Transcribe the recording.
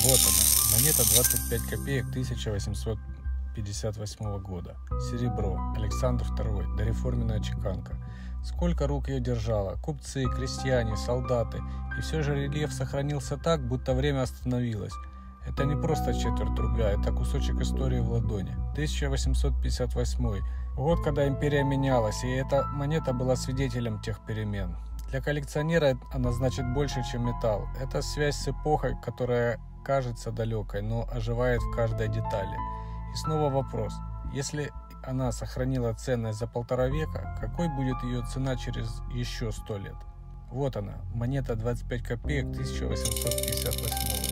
Вот она, монета 25 копеек 1858 года. Серебро, Александр II, дореформенная чеканка. Сколько рук ее держало, купцы, крестьяне, солдаты. И все же рельеф сохранился так, будто время остановилось. Это не просто четверть рубля, это кусочек истории в ладони. 1858 год, когда империя менялась, и эта монета была свидетелем тех перемен. Для коллекционера она значит больше, чем металл. Это связь с эпохой, которая кажется далекой, но оживает в каждой детали. И снова вопрос: если она сохранила ценность за 1,5 века, какой будет ее цена через еще 100 лет? Вот она, монета 25 копеек 1858.